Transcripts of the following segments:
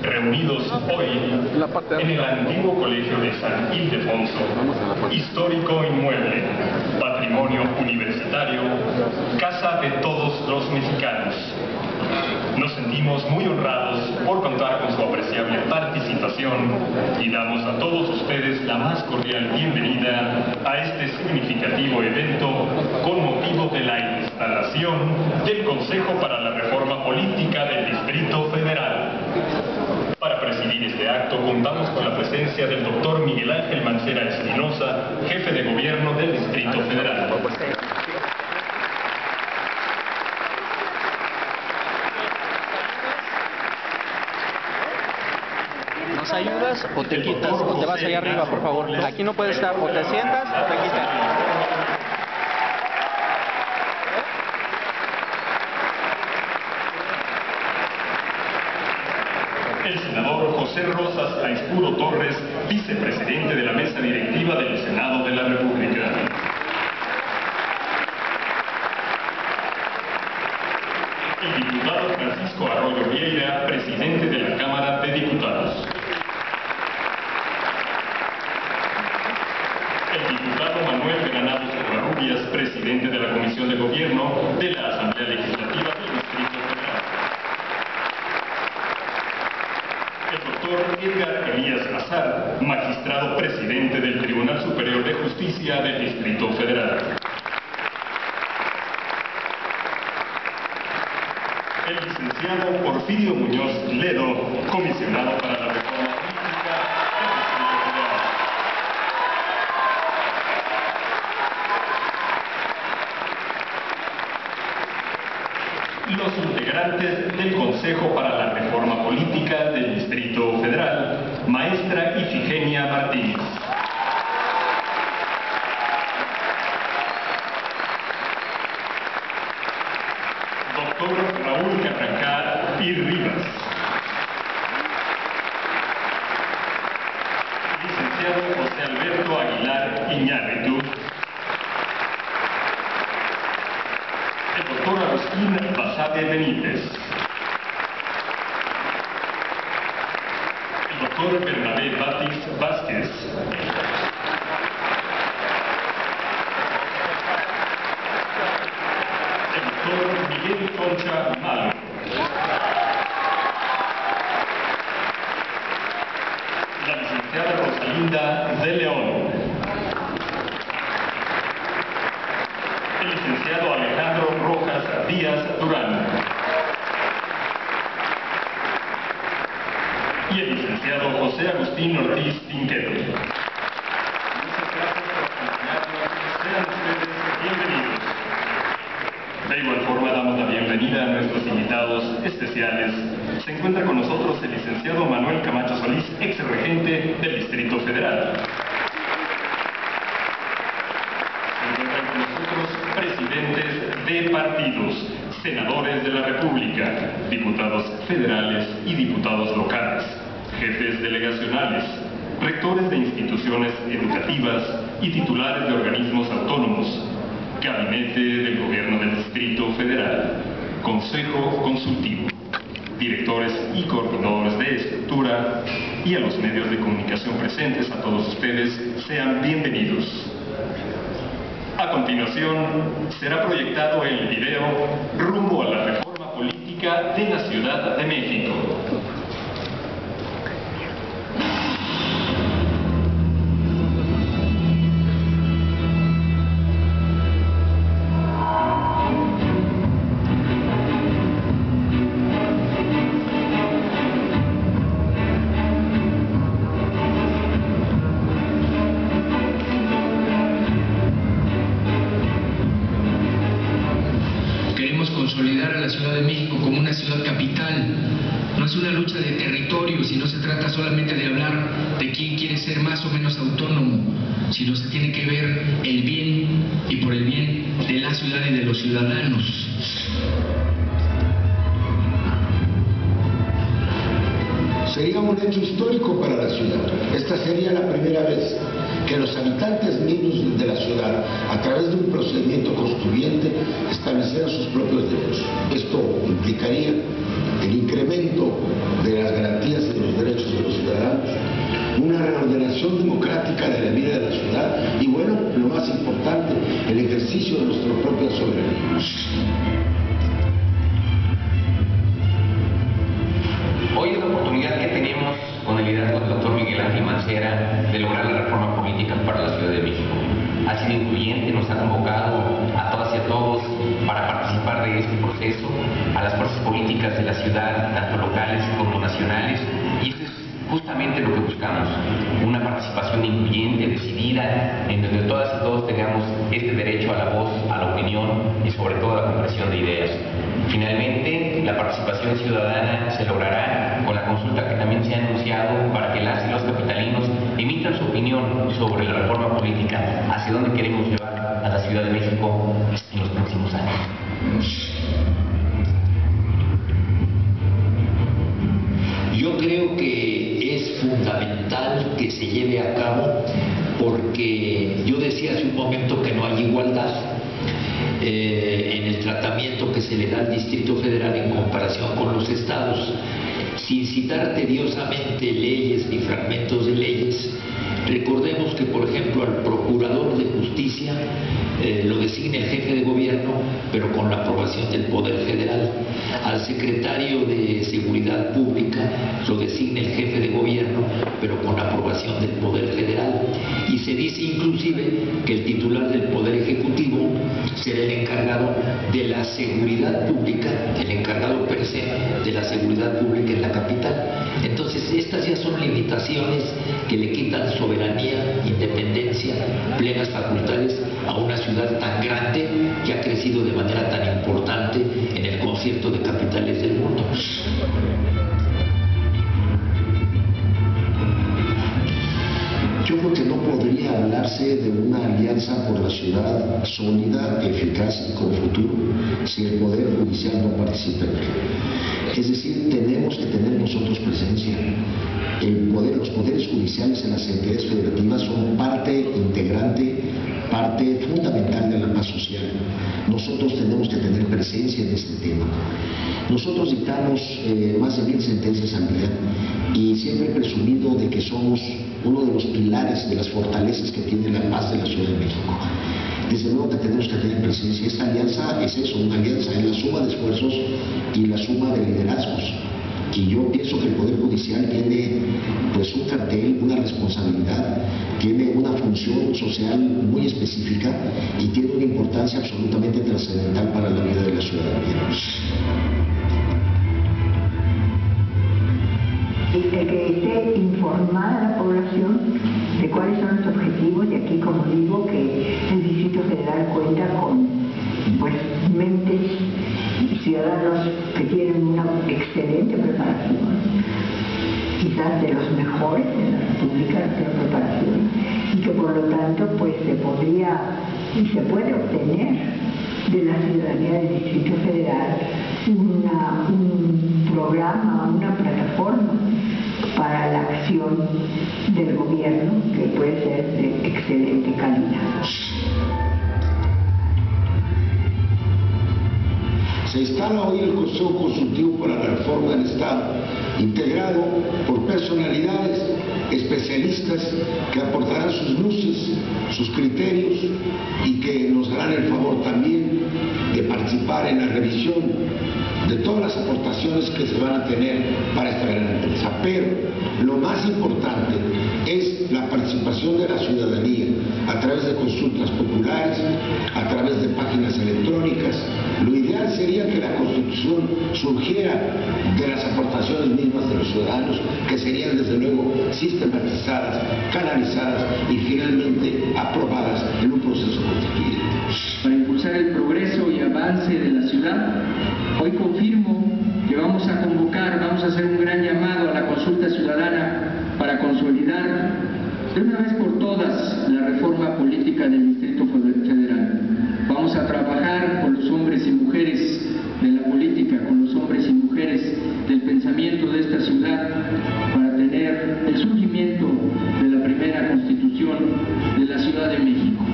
reunidos hoy en el antiguo colegio de San Ildefonso, histórico inmueble, patrimonio universitario, casa de todos los mexicanos. Nos sentimos muy honrados por contar con su apreciable participación y damos a todos ustedes la más cordial bienvenida a este significativo evento con motivo de la instalación del Consejo para la Reforma Política del Distrito Federal. Para presidir este acto contamos con la presencia del doctor Miguel Ángel Mancera Espinosa, jefe de gobierno del Distrito Federal. ¿Nos ayudas o te quitas o te vas allá arriba, por favor? Aquí no puedes estar, o te sientas o te quitas. El senador José Rosas Aispuro Torres, vicepresidente de la mesa directiva del Senado de la República. El diputado Francisco Arroyo Vieira, presidente de la Cámara de Diputados. El diputado Manuel Granados Covarrubias, presidente de la Comisión de Gobierno de la Asamblea Legislativa del Distrito Federal. El doctor Edgar Elías Azar, magistrado presidente del Tribunal Superior de Justicia del Distrito Federal. El licenciado Porfirio Muñoz Ledo, comisionado para la Reforma Política del Distrito Federal. Los integrantes del Consejo para la Reforma Política del Distrito Federal, maestra Ifigenia Martínez. Doctor Raúl Carrancá y Rivas. Licenciado José Alberto Aguilar Iñárritu. El doctor Agustín Basabe Benítez. El doctor Bernabé Batis Vázquez. El doctor Miguel Concha Malo. La licenciada Rosalinda de León. El licenciado Alejandro Rojas Díaz Durán. Y el licenciado José Agustín Ortiz Pinqueto. Muchas gracias por acompañarnos. Sean ustedes bienvenidos. De igual forma damos la bienvenida a nuestros invitados especiales. Se encuentra con nosotros el licenciado Manuel Camacho Solís, ex regente del Distrito Federal. Se encuentran con nosotros presidentes de partidos, senadores de la República, diputados federales y diputados locales, jefes delegacionales, rectores de instituciones educativas y titulares de organismos autónomos, Gabinete del Gobierno del Distrito Federal, Consejo Consultivo, directores y coordinadores de estructura y a los medios de comunicación presentes, a todos ustedes, sean bienvenidos. A continuación, será proyectado el video Rumbo a la Reforma Política de la Ciudad de México. Consolidar a la Ciudad de México como una ciudad capital. No es una lucha de territorios y no se trata solamente de hablar de quién quiere ser más o menos autónomo, sino se tiene que ver el bien y por el bien de la ciudad y de los ciudadanos. Sería un hecho histórico para la ciudad. Esta sería la primera vez que los habitantes mismos de la ciudad, a través de un procedimiento constituyente, establecieran sus propios derechos. Esto implicaría el incremento de las garantías organización democrática de la vida de la ciudad y, bueno, lo más importante, el ejercicio de nuestra propia soberanía. Hoy es la oportunidad que tenemos con el liderazgo del doctor Miguel Ángel Mancera de lograr la reforma política para la Ciudad de México. Ha sido incluyente, nos ha convocado a todas y a todos para participar de este proceso, a las fuerzas políticas de la ciudad, tanto locales como nacionales, y eso es justamente lo que buscamos, una participación incluyente, decidida, en donde todas y todos tengamos este derecho a la voz, a la opinión y sobre todo a la comprensión de ideas. Finalmente, la participación ciudadana se logrará con la consulta que también se ha anunciado para que las y los capitalinos emitan su opinión sobre la reforma política, hacia dónde queremos llevar a la Ciudad de México en los próximos años. Yo creo que es fundamental que se lleve a cabo porque yo decía hace un momento que no hay igualdad en el tratamiento que se le da al Distrito Federal en comparación con los estados. Sin citar tediosamente leyes ni fragmentos de leyes, recordemos que, por ejemplo, al procurador de justicia lo designa el jefe de gobierno, pero con la aprobación del Poder Federal. Al secretario de Seguridad Pública lo designa el jefe de gobierno, pero con la aprobación del Poder Federal. Y se dice inclusive que el titular del Poder Ejecutivo será el encargado de la seguridad pública, el encargado per se de la seguridad pública en la capital. Entonces, estas ya son limitaciones que le quitan soberanía, independencia, plenas facultades a una ciudad tan grande que ha crecido de manera tan importante en el concierto de capitales del mundo. Yo creo que no podría hablarse de una alianza por la ciudad sólida, eficaz y con futuro si el Poder Judicial no participa en él. Es decir, tenemos que tener nosotros presencia. Los poderes judiciales en las entidades federativas son parte integrante, parte fundamental de la paz social. Nosotros tenemos que tener presencia en este tema. Nosotros dictamos más de 1000 sentencias al día y siempre he presumido de que somos uno de los pilares de las fortalezas que tiene la paz de la Ciudad de México. Desde luego que tenemos que tener presencia. Esta alianza es eso, una alianza, es la suma de esfuerzos y la suma de liderazgos. Y yo pienso que el Poder Judicial tiene pues un cartel, una responsabilidad, tiene una función social muy específica y tiene una importancia absolutamente trascendental para la vida de la ciudadanía. De que esté informada la población de cuáles son los objetivos, y aquí, como digo, que el Distrito Federal cuenta con pues mentes y ciudadanos que tienen una excelente preparación, quizás de los mejores en la República de preparación, y que por lo tanto pues se podría y se puede obtener de la ciudadanía del Distrito Federal un programa, una plataforma para la acción del gobierno que puede ser de excelente calidad. Se instala hoy el Consejo Consultivo para la Reforma del Estado, integrado por personalidades especialistas que aportarán sus luces, sus criterios y que nos harán el favor también de participar en la revisión de todas las aportaciones que se van a tener para esta gran empresa. Pero lo más importante es la participación de la ciudadanía a través de consultas populares, a través de páginas electrónicas. Lo ideal sería que la Constitución surgiera de las aportaciones mismas de los ciudadanos, que serían desde luego sistematizadas, canalizadas y finalmente aprobadas en un proceso constituyente. Para impulsar el progreso y avance de la ciudad, hoy confirmo que vamos a convocar, vamos a hacer un gran llamado a la consulta ciudadana para consolidar de una vez por todas la reforma política del Distrito Federal. Vamos a trabajar con los hombres y mujeres de la política, con los hombres y mujeres del pensamiento de esta ciudad para tener el surgimiento de la primera Constitución de la Ciudad de México.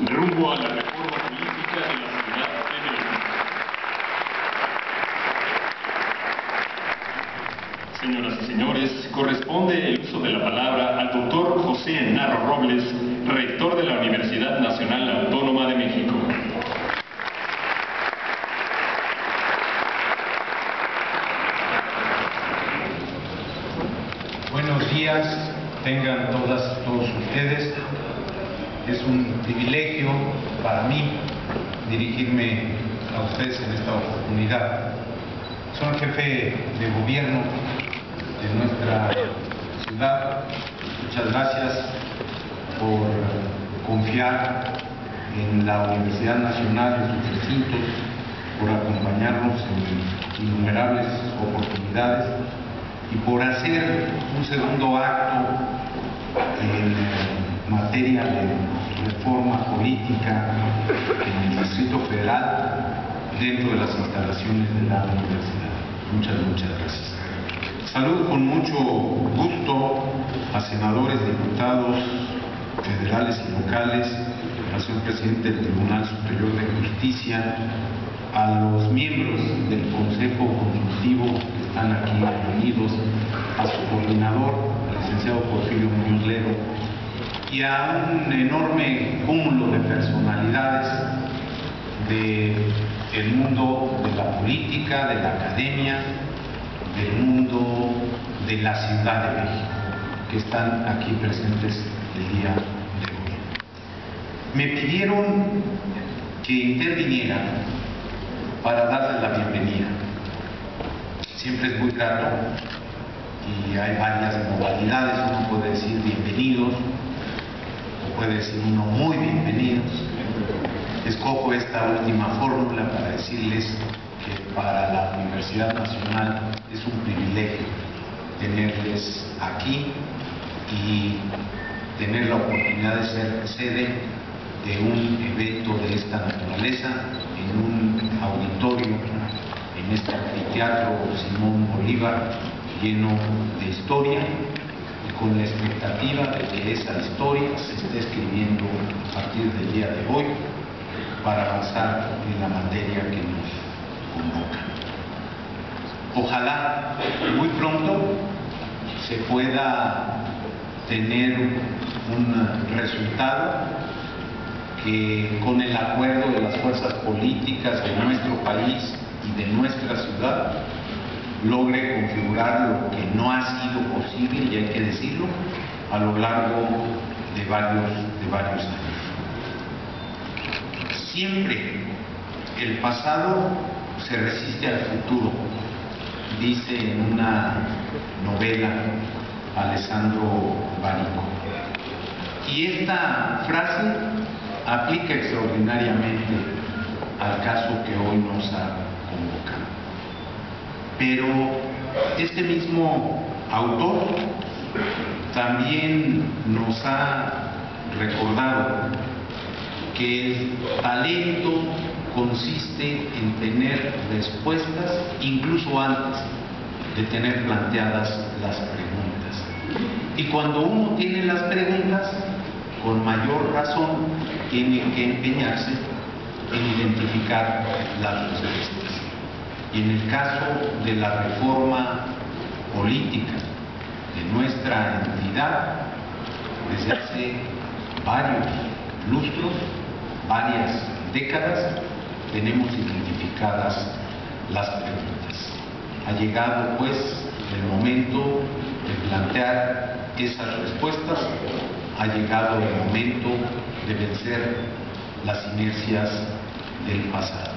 Rumbo a la reforma política de la Ciudad de México. Señoras y señores, corresponde el uso de la palabra al doctor José Narro Robles, rector de la Universidad Nacional Autónoma de México. Buenos días, tengan todos ustedes. Es un privilegio para mí dirigirme a ustedes en esta oportunidad. Soy el jefe de gobierno de nuestra ciudad. Muchas gracias por confiar en la Universidad Nacional, en sus recintos, por acompañarnos en innumerables oportunidades y por hacer un segundo acto en materia de reforma política en el Distrito Federal dentro de las instalaciones de la universidad. Muchas gracias. Saludo con mucho gusto a senadores, diputados federales y locales, al señor presidente del Tribunal Superior de Justicia, a los miembros del Consejo Consultivo que están aquí reunidos, a su coordinador, el licenciado Porfirio Muñoz Ledo, y a un enorme cúmulo de personalidades del mundo de la política, de la academia, del mundo de la Ciudad de México, que están aquí presentes el día de hoy. Me pidieron que interviniera para darles la bienvenida. Siempre es muy grato y hay varias modalidades. Uno puede decir bienvenidos o puede decir uno muy bienvenidos. Escojo esta última fórmula para decirles que para la Universidad Nacional es un privilegio tenerles aquí y tener la oportunidad de ser sede de un evento de esta naturaleza en un auditorio, en este anfiteatro Simón Bolívar lleno de historia y con la expectativa de que esa historia se esté escribiendo a partir del día de hoy para avanzar en la materia que nos convoca. Ojalá muy pronto se pueda tener un resultado que, con el acuerdo de las fuerzas políticas de nuestro país y de nuestra ciudad, logre configurar lo que no ha sido posible, y hay que decirlo, a lo largo de varios años. Siempre el pasado se resiste al futuro, dice en una novela Alessandro Barico. Y esta frase aplica extraordinariamente al caso que hoy nos ha convocado. Pero este mismo autor también nos ha recordado que el talento consiste en tener respuestas incluso antes de tener planteadas las preguntas. Y cuando uno tiene las preguntas, con mayor razón tiene que empeñarse en identificar las respuestas. Y en el caso de la reforma política de nuestra entidad, desde hace varios lustros, varias décadas, tenemos identificadas las preguntas. Ha llegado pues el momento de plantear esas respuestas, ha llegado el momento de vencer las inercias del pasado.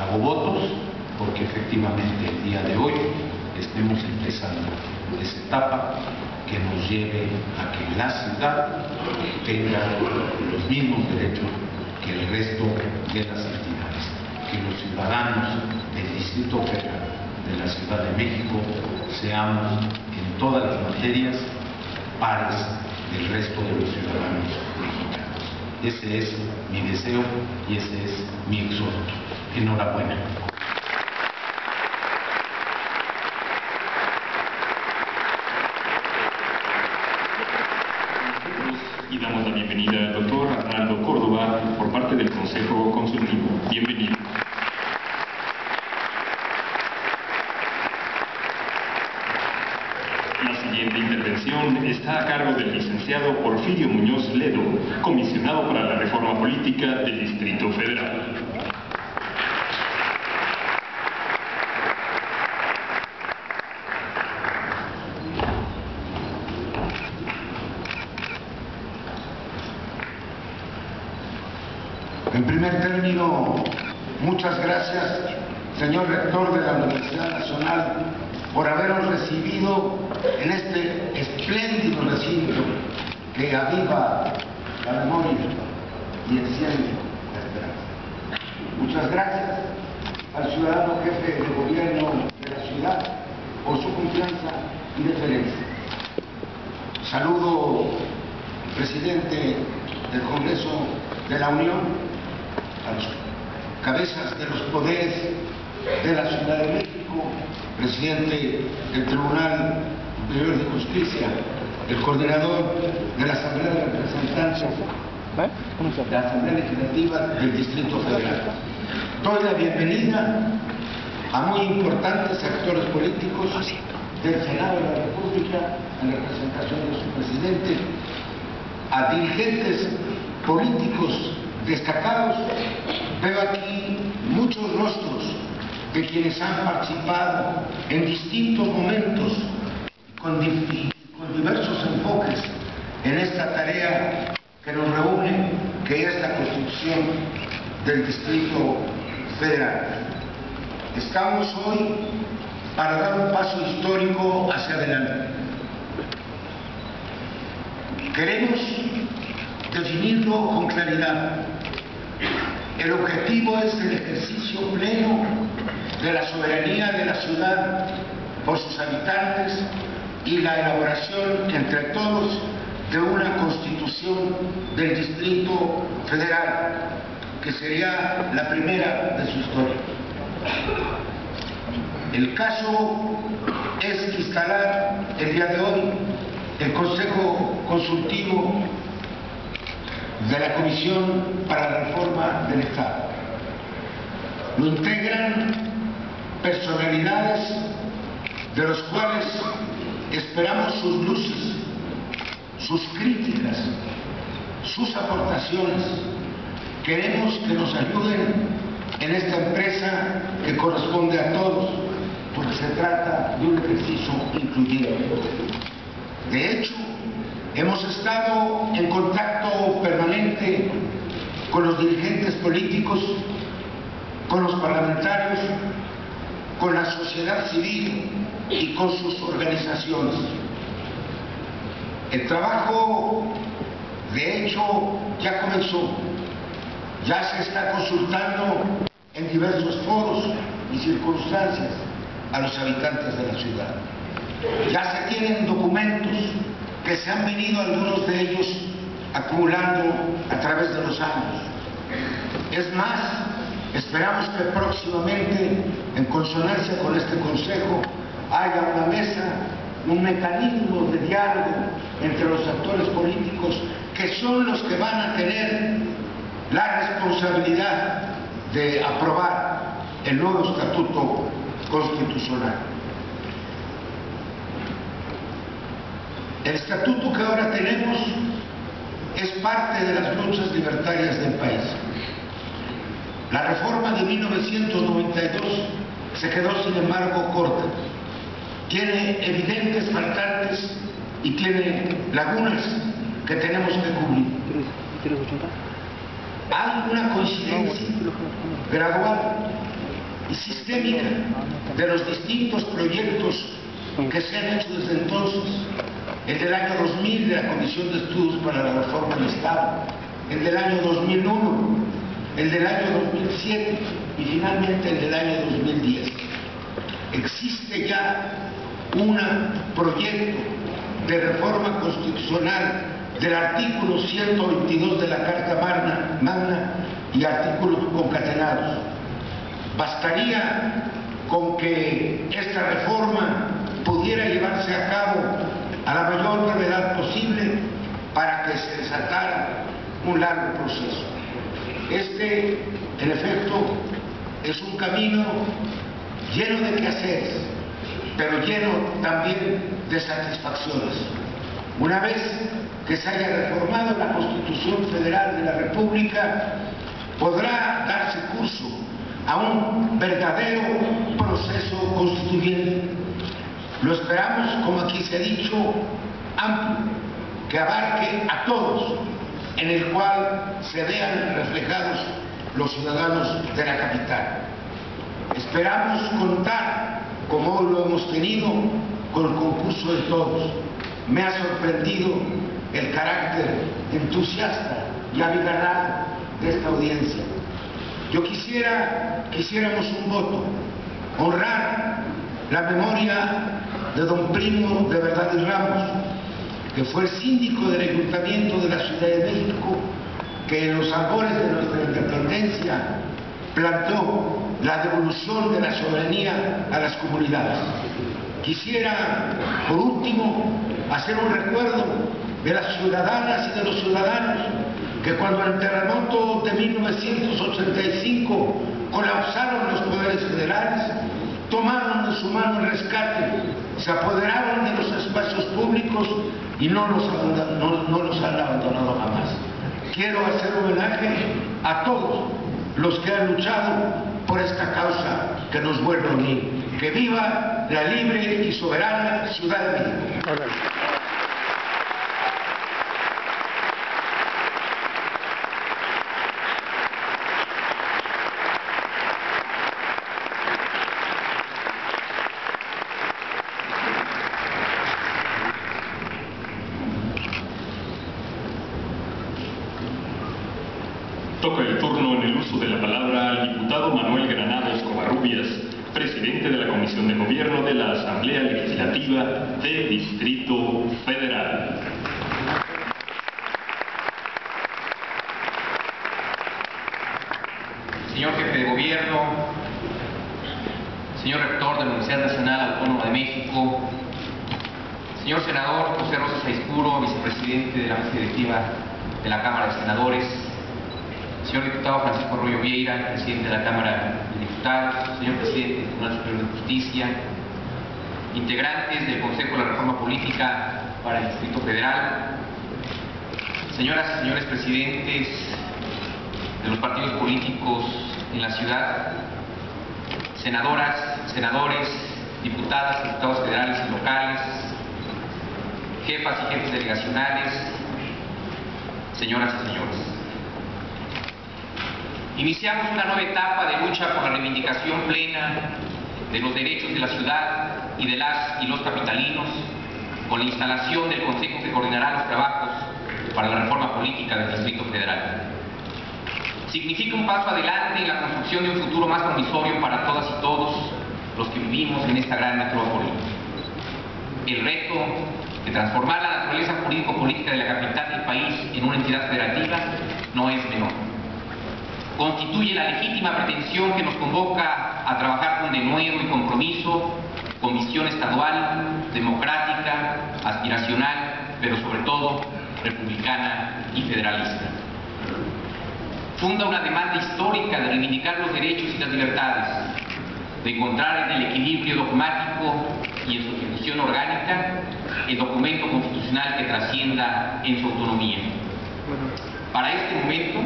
Hago votos porque efectivamente el día de hoy estemos empezando esa etapa que nos lleve a que la ciudad tenga los mismos derechos que el resto de las entidades, que los ciudadanos del Distrito Federal de la Ciudad de México seamos en todas las materias pares del resto de los ciudadanos mexicanos. Ese es mi deseo y ese es mi exhorto. Enhorabuena. Y damos la bienvenida al doctor Arnaldo Córdoba por parte del Consejo Consultivo. Bienvenido. La siguiente intervención está a cargo del licenciado Porfirio Muñoz Ledo, comisionado para la reforma política del Distrito Federal. En primer término, muchas gracias, señor rector de la Universidad Nacional, por habernos recibido en este espléndido recinto que aviva la memoria y enciende la esperanza. Muchas gracias al ciudadano jefe de gobierno de la ciudad por su confianza y deferencia. Saludo al presidente del Congreso de la Unión, a los cabezas de los poderes de la Ciudad de México, presidente del Tribunal Superior de Justicia, el coordinador de la Asamblea de Representantes de la Asamblea Legislativa del Distrito Federal. Doy la bienvenida a muy importantes actores políticos del Senado de la República en representación de su presidente, a dirigentes políticos destacados. Veo aquí muchos rostros de quienes han participado en distintos momentos con diversos enfoques en esta tarea que nos reúne, que es la construcción del Distrito Federal. Estamos hoy para dar un paso histórico hacia adelante. Queremos definirlo con claridad. El objetivo es el ejercicio pleno de la soberanía de la ciudad por sus habitantes y la elaboración entre todos de una constitución del Distrito Federal, que sería la primera de su historia. El caso es instalar el día de hoy el Consejo Consultivo de la Comisión para la Reforma del Estado. Lo integran personalidades de los cuales esperamos sus luces, sus críticas, sus aportaciones. Queremos que nos ayuden en esta empresa que corresponde a todos, porque se trata de un ejercicio incluyente. De hecho, hemos estado en contacto permanente con los dirigentes políticos, con los parlamentarios, con la sociedad civil y con sus organizaciones. El trabajo, de hecho, ya comenzó. Ya se está consultando en diversos foros y circunstancias a los habitantes de la ciudad. Ya se tienen documentos que se han venido, algunos de ellos, acumulando a través de los años. Es más, esperamos que próximamente, en consonancia con este Consejo, haya una mesa, un mecanismo de diálogo entre los actores políticos, que son los que van a tener la responsabilidad de aprobar el nuevo estatuto constitucional. El estatuto que ahora tenemos es parte de las luchas libertarias del país. La reforma de 1992 se quedó, sin embargo, corta. Tiene evidentes faltantes y tiene lagunas que tenemos que cubrir. Hay una coincidencia gradual y sistémica de los distintos proyectos que se han hecho desde entonces. El del año 2000 de la Comisión de Estudios para la Reforma del Estado, el del año 2001, el del año 2007 y finalmente el del año 2010. Existe ya un proyecto de reforma constitucional del artículo 122 de la Carta Magna y artículos concatenados. Bastaría con que esta reforma pudiera llevarse a cabo a la mayor brevedad posible para que se desatara un largo proceso. Este, en efecto, es un camino lleno de quehaceres, pero lleno también de satisfacciones. Una vez que se haya reformado la Constitución Federal de la República, podrá darse curso a un verdadero proceso constituyente. Lo esperamos, como aquí se ha dicho, amplio, que abarque a todos, en el cual se vean reflejados los ciudadanos de la capital. Esperamos contar, como hoy lo hemos tenido, con el concurso de todos. Me ha sorprendido el carácter entusiasta y abigarrado de esta audiencia. Yo quisiéramos un voto, honrar la memoria de don Primo de Verdad y Ramos, que fue el síndico del Ayuntamiento de la Ciudad de México, que en los albores de nuestra independencia planteó la devolución de la soberanía a las comunidades. Quisiera, por último, hacer un recuerdo de las ciudadanas y de los ciudadanos que cuando el terremoto de 1985 colapsaron los poderes federales, tomaron en su mano el rescate, se apoderaron de los espacios públicos y no los han abandonado jamás. Quiero hacer homenaje a todos los que han luchado por esta causa que nos vuelve a unir. ¡Que viva la libre y soberana Ciudad de México! Toca el turno en el uso de la palabra al diputado Manuel Granados Covarrubias, presidente de la Comisión de Gobierno de la Asamblea Legislativa del Distrito Federal. Señor jefe de gobierno, señor rector de la Universidad Nacional Autónoma de México, señor senador José Rosa Saizpuro, vicepresidente de la mesa directiva de la Cámara de Senadores, señor diputado Francisco Arroyo Vieira, presidente de la Cámara de Diputados, señor presidente del Tribunal Superior de Justicia, integrantes del Consejo de la Reforma Política para el Distrito Federal, señoras y señores presidentes de los partidos políticos en la ciudad, senadoras, senadores, diputadas, diputados federales y locales, jefas y jefes delegacionales, señoras y señores. Iniciamos una nueva etapa de lucha por la reivindicación plena de los derechos de la ciudad y de las y los capitalinos, con la instalación del Consejo que coordinará los trabajos para la reforma política del Distrito Federal. Significa un paso adelante en la construcción de un futuro más promisorio para todas y todos los que vivimos en esta gran metrópoli. El reto de transformar la naturaleza jurídico-política de la capital del país en una entidad federativa no es menor. Constituye la legítima pretensión que nos convoca a trabajar con denuedo y compromiso, con visión estadual, democrática, aspiracional, pero sobre todo republicana y federalista. Funda una demanda histórica de reivindicar los derechos y las libertades, de encontrar en el equilibrio dogmático y en su ejecución orgánica el documento constitucional que trascienda en su autonomía. Para este momento,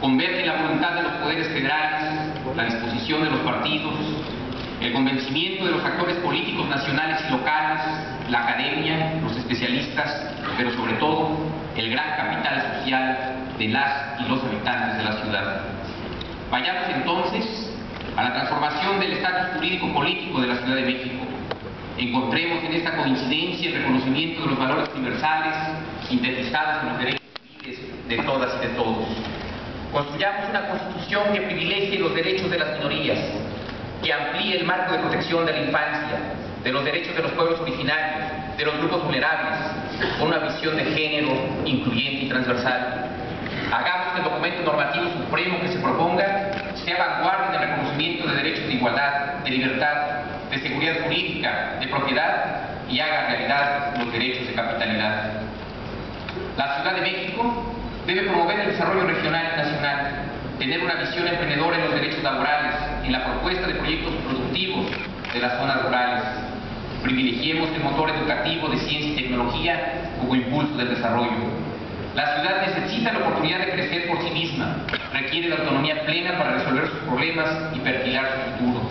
converge la voluntad de los poderes federales, la disposición de los partidos, el convencimiento de los actores políticos nacionales y locales, la academia, los especialistas, pero sobre todo el gran capital social de las y los habitantes de la ciudad. Vayamos entonces a la transformación del estatus jurídico-político de la Ciudad de México. Encontremos en esta coincidencia el reconocimiento de los valores universales sintetizados en los derechos civiles de todas y de todos. Construyamos una constitución que privilegie los derechos de las minorías, que amplíe el marco de protección de la infancia, de los derechos de los pueblos originarios, de los grupos vulnerables, con una visión de género incluyente y transversal. Hagamos que el documento normativo supremo que se proponga sea vanguardia en el reconocimiento de derechos de igualdad, de libertad, de seguridad jurídica, de propiedad y haga realidad los derechos de capitalidad. La Ciudad de México debe promover el desarrollo regional y nacional, tener una visión emprendedora en los derechos laborales, en la propuesta de proyectos productivos de las zonas rurales. Privilegiemos el motor motor educativo de ciencia y tecnología como impulso del desarrollo. La ciudad necesita la oportunidad de crecer por sí misma, requiere de autonomía plena para resolver sus problemas y perfilar su futuro.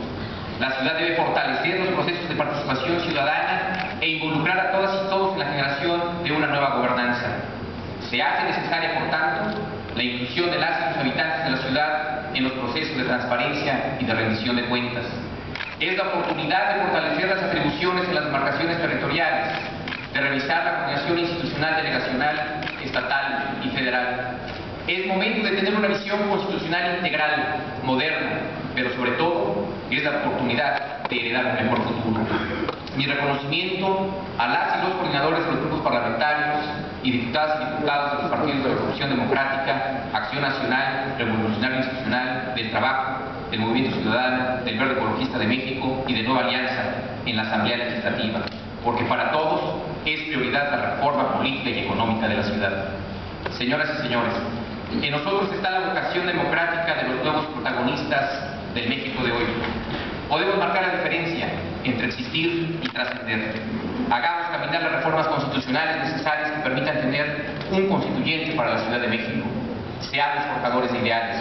La ciudad debe fortalecer los procesos de participación ciudadana e involucrar a todas y todos en la generación de una nueva gobernanza. Se hace necesaria, por tanto, la inclusión de las y los habitantes de la ciudad en los procesos de transparencia y de rendición de cuentas. Es la oportunidad de fortalecer las atribuciones en las demarcaciones territoriales, de revisar la coordinación institucional, delegacional, estatal y federal. Es momento de tener una visión constitucional integral, moderna, pero sobre todo es la oportunidad de heredar un mejor futuro. Mi reconocimiento a las y los coordinadores de los grupos parlamentarios y diputadas y diputados de los partidos de Revolución Democrática, Acción Nacional, Revolucionario Institucional, del Trabajo, del Movimiento Ciudadano, del Verde Ecologista de México y de Nueva Alianza en la Asamblea Legislativa, porque para todos es prioridad la reforma política y económica de la ciudad. Señoras y señores, en nosotros está la vocación democrática de los nuevos protagonistas del México de hoy. Podemos marcar la diferencia entre existir y trascender. Hagamos caminar las reformas constitucionales necesarias que permitan tener un constituyente para la Ciudad de México. Seamos forjadores de ideales.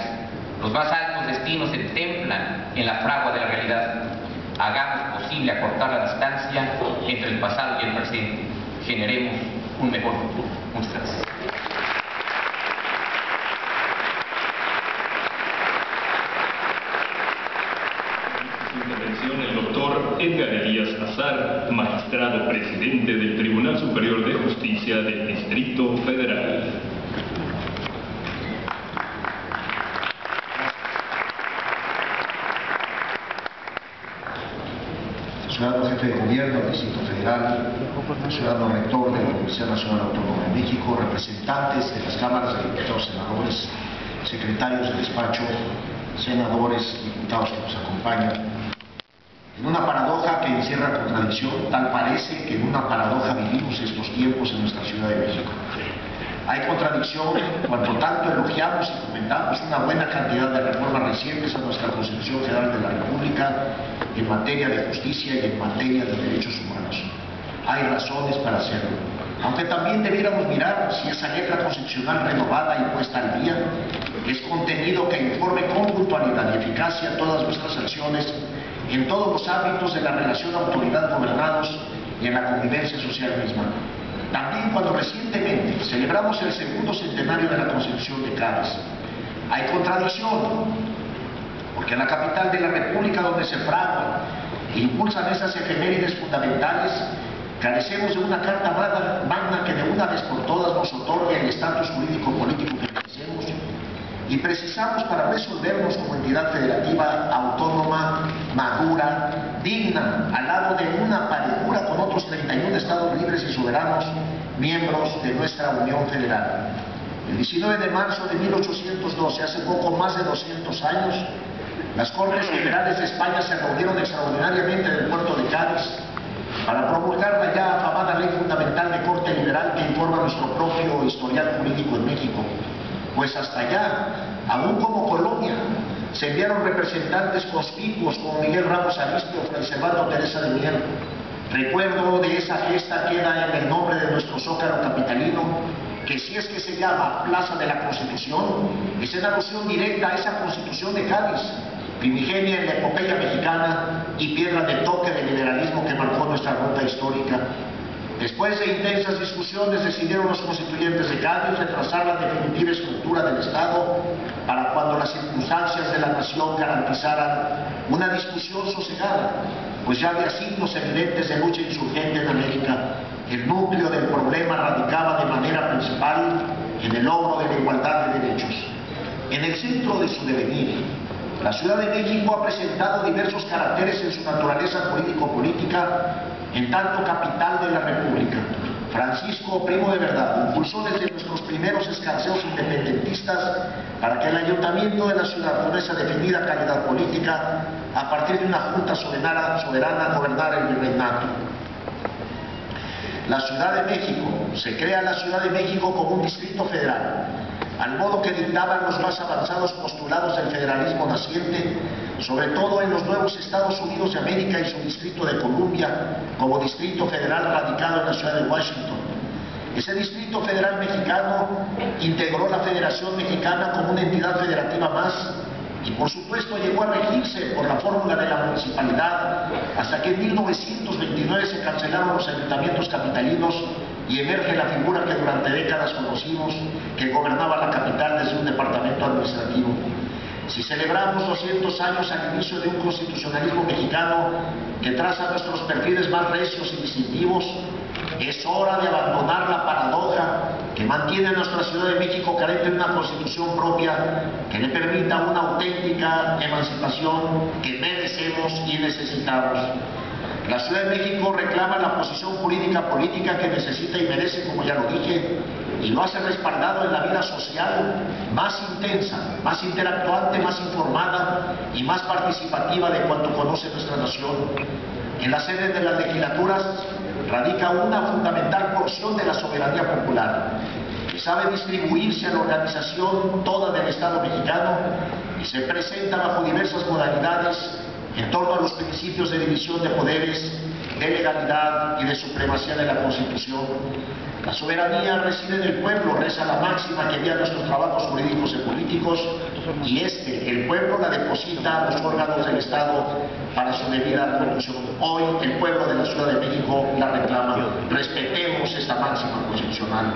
Los más altos destinos se templan en la fragua de la realidad. Hagamos posible acortar la distancia entre el pasado y el presente. Generemos un mejor futuro. Muchas gracias. Intervención el doctor Edgar Elías Azar, magistrado presidente del Tribunal Superior de Justicia del Distrito Federal. Ciudadano jefe de gobierno del Distrito Federal, ciudadano rector de la Universidad Nacional Autónoma de México, representantes de las cámaras de diputados, senadores, secretarios de despacho, senadores, diputados que nos acompañan. En una paradoja que encierra contradicción, tal parece que en una paradoja vivimos estos tiempos en nuestra Ciudad de México. Hay contradicción cuando tanto elogiamos y comentamos una buena cantidad de reformas recientes a nuestra Constitución Federal de la República en materia de justicia y en materia de derechos humanos. Hay razones para hacerlo. Aunque también debiéramos mirar si esa letra constitucional renovada y puesta al día es contenido que informe con puntualidad y eficacia todas nuestras acciones en todos los ámbitos de la relación autoridad-gobernados y en la convivencia social misma. También cuando recientemente celebramos el segundo centenario de la Constitución de Cádiz, hay contradicción, porque en la capital de la República, donde se fraguan e impulsan esas efemérides fundamentales, carecemos de una carta magna que de una vez por todas nos otorgue el estatus jurídico-político que merecemos, y precisamos para resolvernos como entidad federativa autónoma, madura, digna, al lado de una paredura con otros 31 estados libres y soberanos, miembros de nuestra Unión Federal. El 19 de marzo de 1812, hace poco más de 200 años, las Cortes Generales de España se reunieron extraordinariamente en el puerto de Cádiz para promulgar la ya afamada Ley Fundamental de Corte Liberal que informa nuestro propio historial jurídico en México. Pues hasta allá, aún como colonia, se enviaron representantes conspicuos como Miguel Ramos Arizpe o Fray Servando Teresa de Mier. Recuerdo de esa gesta queda en el nombre de nuestro zócalo capitalino, que si es que se llama Plaza de la Constitución, es en alusión directa a esa Constitución de Cádiz, primigenia en la epopeya mexicana y piedra de toque del liberalismo que marcó nuestra ruta histórica. Después de intensas discusiones decidieron los constituyentes de Cádiz retrasar la definitiva estructura del Estado para cuando las circunstancias de la nación garantizaran una discusión sosegada, pues ya había signos evidentes de lucha insurgente en América. El núcleo del problema radicaba de manera principal en el logro de la igualdad de derechos. En el centro de su devenir, la Ciudad de México ha presentado diversos caracteres en su naturaleza jurídico-política, en tanto capital de la República. Francisco, primo de verdad, impulsó desde nuestros primeros escarceos independentistas para que el ayuntamiento de la ciudad, con esa definida calidad política, a partir de una junta soberana gobernara el virreinato. La Ciudad de México, se crea la Ciudad de México como un distrito federal, al modo que dictaban los más avanzados postulados del federalismo naciente, sobre todo en los nuevos Estados Unidos de América y su Distrito de Columbia como Distrito Federal radicado en la ciudad de Washington. Ese Distrito Federal mexicano integró la Federación Mexicana como una entidad federativa más y por supuesto llegó a regirse por la fórmula de la municipalidad hasta que en 1929 se cancelaron los ayuntamientos capitalinos y emerge la figura que durante décadas conocimos, que gobernaba la capital desde un departamento administrativo. Si celebramos 200 años al inicio de un constitucionalismo mexicano que traza nuestros perfiles más recios y distintivos, es hora de abandonar la paradoja que mantiene a nuestra Ciudad de México carente de una constitución propia que le permita una auténtica emancipación que merecemos y necesitamos. La Ciudad de México reclama la posición política que necesita y merece, como ya lo dije, y lo hace respaldado en la vida social más intensa, más interactuante, más informada y más participativa de cuanto conoce nuestra nación. En las sedes de las legislaturas radica una fundamental porción de la soberanía popular, que sabe distribuirse a la organización toda del Estado mexicano y se presenta bajo diversas modalidades en torno a los principios de división de poderes, de legalidad y de supremacía de la Constitución. La soberanía reside en el pueblo, reza la máxima que guía nuestros trabajos jurídicos y políticos, y el pueblo la deposita a los órganos del Estado para su debida conducción. Hoy el pueblo de la Ciudad de México la reclama. Respetemos esta máxima constitucional.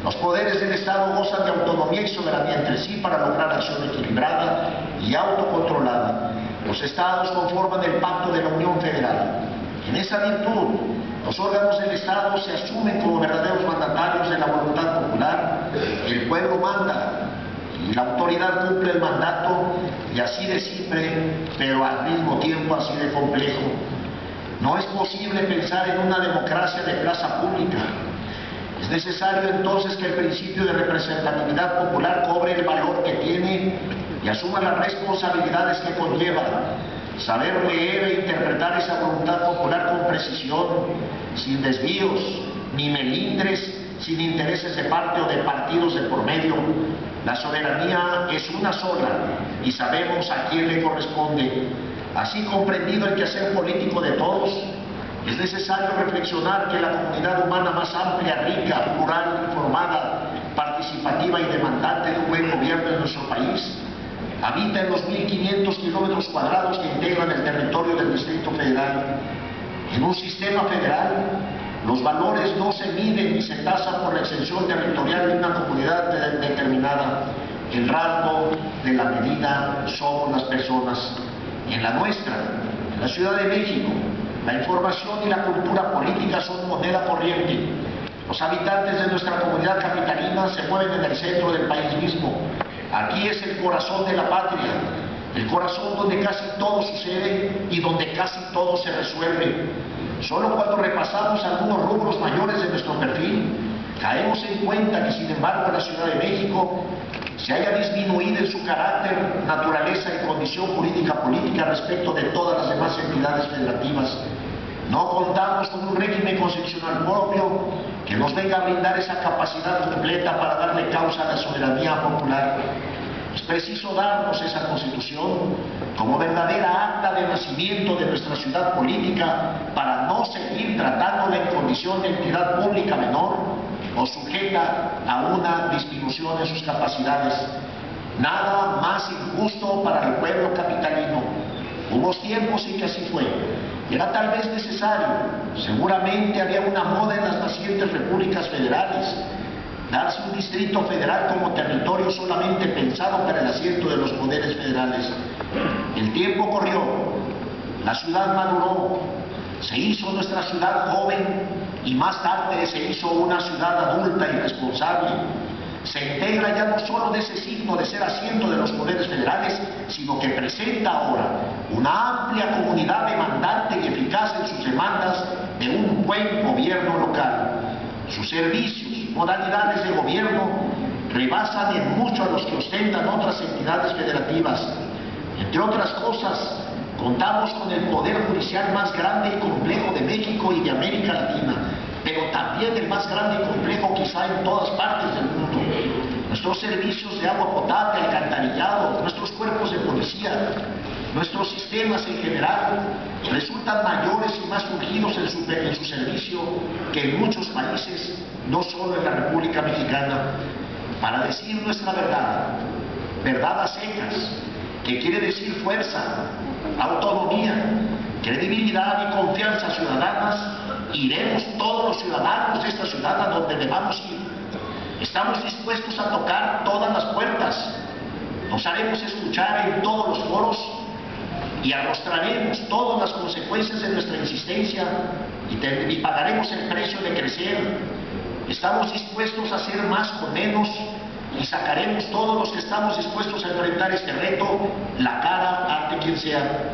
Los poderes del Estado gozan de autonomía y soberanía entre sí para lograr acción equilibrada y autocontrolada. Los Estados conforman el Pacto de la Unión Federal. En esa virtud, los órganos del Estado se asumen como verdaderos mandatarios de la voluntad popular. El pueblo manda y la autoridad cumple el mandato, y así de simple, pero al mismo tiempo así de complejo. No es posible pensar en una democracia de plaza pública. Es necesario entonces que el principio de representatividad popular cobre el valor que tiene y asuma las responsabilidades que conlleva. Saber leer e interpretar esa voluntad popular con precisión, sin desvíos, ni melindres, sin intereses de parte o de partidos de por medio. La soberanía es una sola y sabemos a quién le corresponde. Así comprendido el quehacer político de todos, es necesario reflexionar que la comunidad humana más amplia, rica, plural, informada, participativa y demandante de un buen gobierno en nuestro país habita en los 1.500 kilómetros cuadrados que integran el territorio del Distrito Federal. En un sistema federal, los valores no se miden ni se tasan por la extensión territorial de una comunidad determinada. El rasgo de la medida somos las personas. En la nuestra, en la Ciudad de México, la información y la cultura política son moneda corriente. Los habitantes de nuestra comunidad capitalina se mueven en el centro del país mismo. Aquí es el corazón de la patria, el corazón donde casi todo sucede y donde casi todo se resuelve. Solo cuando repasamos algunos rubros mayores de nuestro perfil, caemos en cuenta que, sin embargo, la Ciudad de México se haya disminuido en su carácter, naturaleza y condición política respecto de todas las demás entidades federativas. No contamos con un régimen constitucional propio que nos venga a brindar esa capacidad completa para darle causa a la soberanía popular. Es preciso darnos esa Constitución como verdadera acta de nacimiento de nuestra ciudad política para no seguir tratándola en condición de entidad pública menor o sujeta a una disminución de sus capacidades. Nada más injusto para el pueblo capitalino. Hubo tiempos en que así fue. Era tal vez necesario, seguramente había una moda en las nacientes repúblicas federales, darse un distrito federal como territorio solamente pensado para el asiento de los poderes federales. El tiempo corrió, la ciudad maduró, se hizo nuestra ciudad joven y más tarde se hizo una ciudad adulta y responsable. Se integra ya no solo de ese signo de ser asiento de los poderes federales, sino que presenta ahora una amplia comunidad demandante y eficaz en sus demandas de un buen gobierno local. Sus servicios, modalidades de gobierno rebasan en mucho a los que ostentan otras entidades federativas. Entre otras cosas, contamos con el poder judicial más grande y complejo de México y de América Latina, pero también el más grande y complejo quizá en todas partes del mundo. Nuestros servicios de agua potable, alcantarillado, nuestros cuerpos de policía, Nuestros sistemas en general resultan mayores y más urgidos en su servicio que en muchos países, no solo en la República Mexicana, para decir nuestra verdad, verdad a secas, que quiere decir fuerza, autonomía, credibilidad y confianza ciudadanas. Iremos todos los ciudadanos de esta ciudad a donde debamos ir. Estamos dispuestos a tocar todas las puertas, nos haremos escuchar en todos los foros y arrostraremos todas las consecuencias de nuestra insistencia y pagaremos el precio de crecer. Estamos dispuestos a hacer más con menos y sacaremos todos los que estamos dispuestos a enfrentar este reto la cara ante quien sea.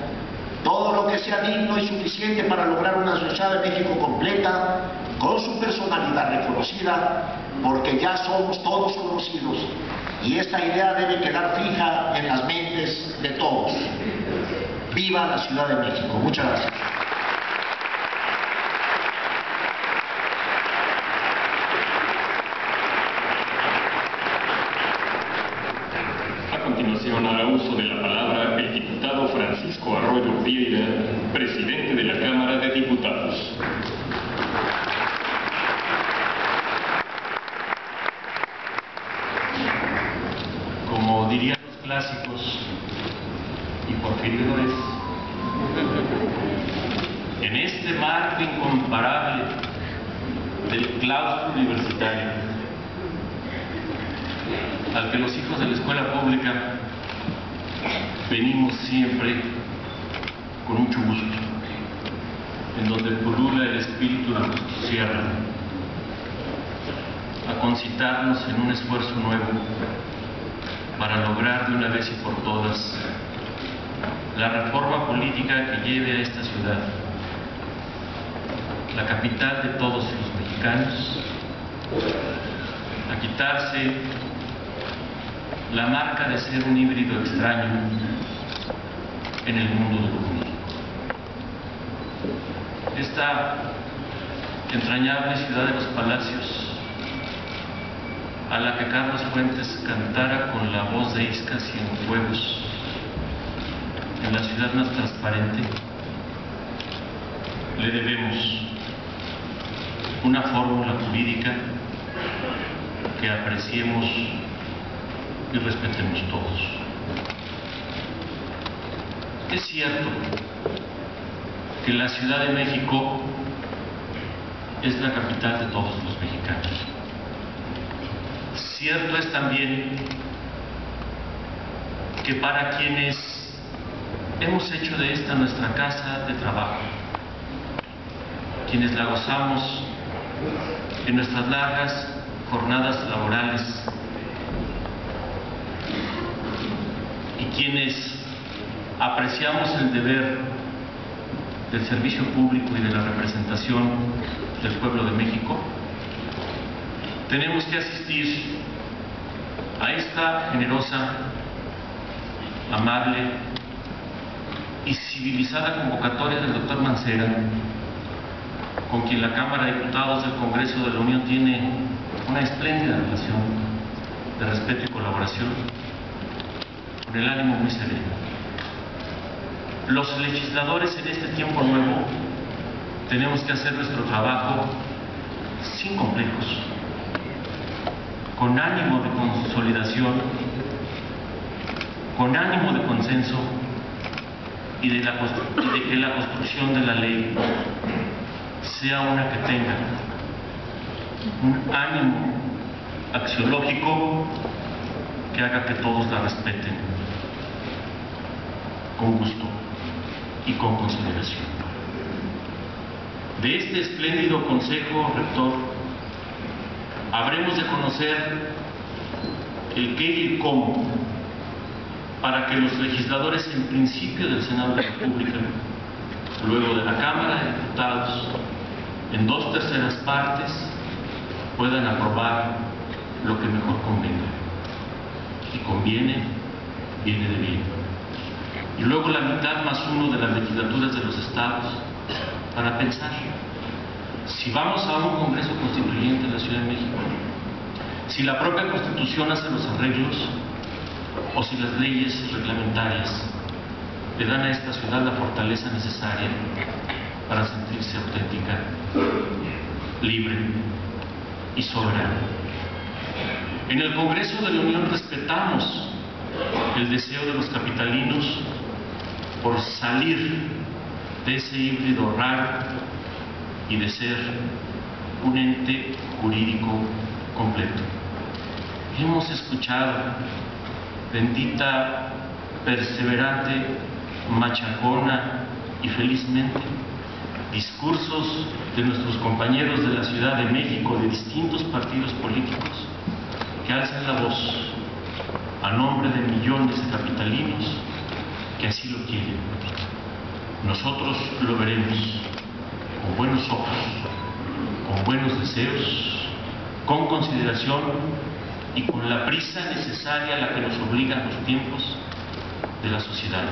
Todo lo que sea digno y suficiente para lograr una Ciudad de México completa, con su personalidad reconocida, porque ya somos todos conocidos y esta idea debe quedar fija en las mentes de todos. ¡Viva la Ciudad de México! Muchas gracias. A continuación, hará uso de la palabra el diputado Francisco Arroyo Vieira, presidente de la Cámara de Diputados. Como dirían los clásicos y porfiridores, en este marco incomparable del claustro universitario, al que los hijos de la escuela pública venimos siempre con mucho gusto, en donde pulula el espíritu de nuestro cierre, a concitarnos en un esfuerzo nuevo para lograr de una vez y por todas la reforma política que lleve a esta ciudad, la capital de todos los mexicanos, a quitarse la marca de ser un híbrido extraño en el mundo de lo público. Esta entrañable ciudad de los palacios, a la que Carlos Fuentes cantara con la voz de Isca Cienfuegos, en la ciudad más transparente, le debemos una fórmula jurídica que apreciemos y respetemos todos. Es cierto que la Ciudad de México es la capital de todos los mexicanos. Cierto es también que para quienes hemos hecho de esta nuestra casa de trabajo, quienes la gozamos en nuestras largas jornadas laborales y quienes apreciamos el deber del servicio público y de la representación del pueblo de México, tenemos que asistir a esta generosa, amable y civilizada convocatoria del doctor Mancera, con quien la Cámara de Diputados del Congreso de la Unión tiene una espléndida relación de respeto y colaboración, con el ánimo muy sereno. Los legisladores en este tiempo nuevo tenemos que hacer nuestro trabajo sin complejos, con ánimo de consolidación, con ánimo de consenso y de que la construcción de la ley sea una que tenga un ánimo axiológico que haga que todos la respeten con gusto y con consideración. De este espléndido Consejo Rector habremos de conocer el qué y el cómo para que los legisladores en principio del Senado de la República, luego de la Cámara de Diputados, en 2/3 partes, puedan aprobar lo que mejor convenga. Y conviene, viene de bien. Y luego la mitad más uno de las legislaturas de los estados para pensar si vamos a un Congreso Constituyente en la Ciudad de México, si la propia Constitución hace los arreglos o si las leyes reglamentarias le dan a esta ciudad la fortaleza necesaria para sentirse auténtica, libre y soberana. En el Congreso de la Unión respetamos el deseo de los capitalinos por salir de ese híbrido raro y de ser un ente jurídico completo. Hemos escuchado, bendita, perseverante, machacona y felizmente, discursos de nuestros compañeros de la Ciudad de México, de distintos partidos políticos, que alzan la voz a nombre de millones de capitalinos que así lo quieren. Nosotros lo veremos con buenos ojos, con buenos deseos, con consideración y con la prisa necesaria a la que nos obligan los tiempos de la sociedad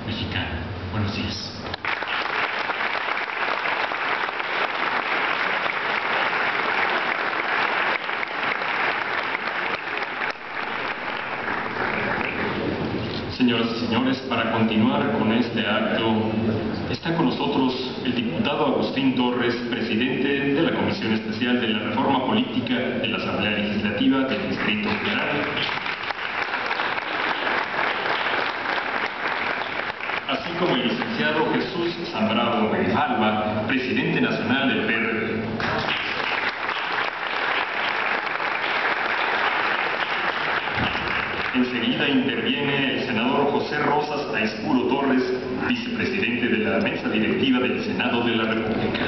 mexicana. Buenos días. Señoras y señores, para continuar con este acto, está con nosotros el diputado Agustín Torres, presidente de la Comisión Especial de la Reforma Política de la Asamblea Legislativa del Distrito Federal, así como el licenciado Jesús Zambrano Alba, presidente nacional del PRD. Enseguida interviene el senador José Rosas Aispuro Torres, vicepresidente de la mesa directiva del Senado de la República.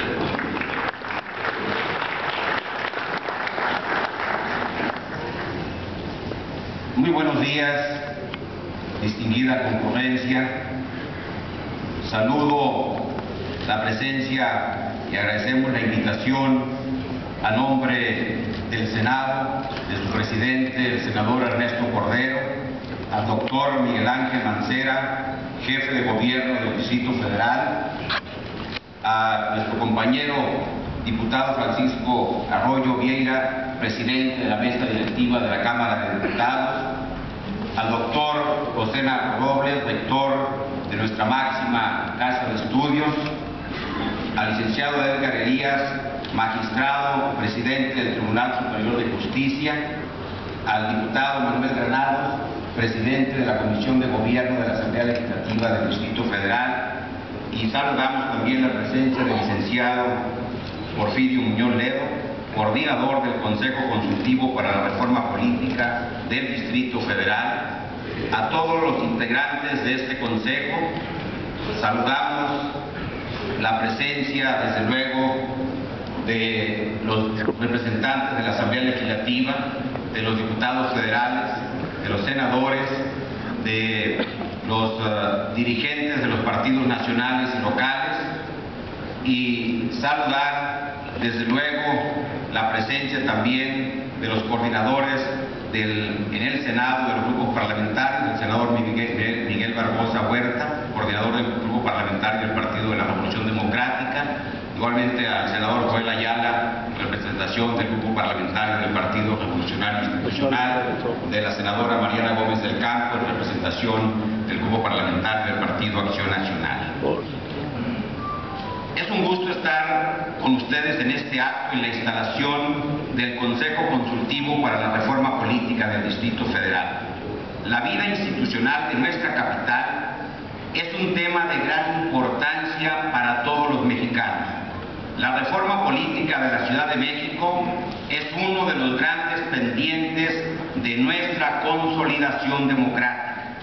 Muy buenos días, distinguida concurrencia. Saludo la presencia y agradecemos la invitación a nombre del Senado, de su presidente, el senador Ernesto Cordero, al doctor Miguel Ángel Mancera, jefe de gobierno del Distrito Federal, a nuestro compañero diputado Francisco Arroyo Vieira, presidente de la mesa directiva de la Cámara de Diputados, al doctor José Narro Robles, rector de nuestra máxima casa de estudios, al licenciado Edgar Elías, magistrado, presidente del Tribunal Superior de Justicia, al diputado Manuel Granados, presidente de la Comisión de Gobierno de la Asamblea Legislativa del Distrito Federal, y saludamos también la presencia del licenciado Porfirio Muñoz Ledo, coordinador del Consejo Consultivo para la Reforma Política del Distrito Federal, a todos los integrantes de este Consejo. Saludamos la presencia, desde luego, de los representantes de la Asamblea Legislativa, de los diputados federales, de los senadores, de los dirigentes de los partidos nacionales y locales, y saludar desde luego la presencia también de los coordinadores en el Senado de los grupos parlamentarios, el senador Miguel Barbosa Huerta, coordinador del grupo parlamentario del Partido de la Revolución Democrática, igualmente al senador Joel Ayala, representación del grupo parlamentario del Partido Revolucionario Institucional, de la senadora Mariana Gómez del Campo, en representación del grupo parlamentario del Partido Acción Nacional. Es un gusto estar con ustedes en este acto, en la instalación del Consejo Consultivo para la Reforma Política del Distrito Federal. La vida institucional de nuestra capital es un tema de gran importancia para todos los mexicanos. La reforma política de la Ciudad de México es uno de los grandes pendientes de nuestra consolidación democrática.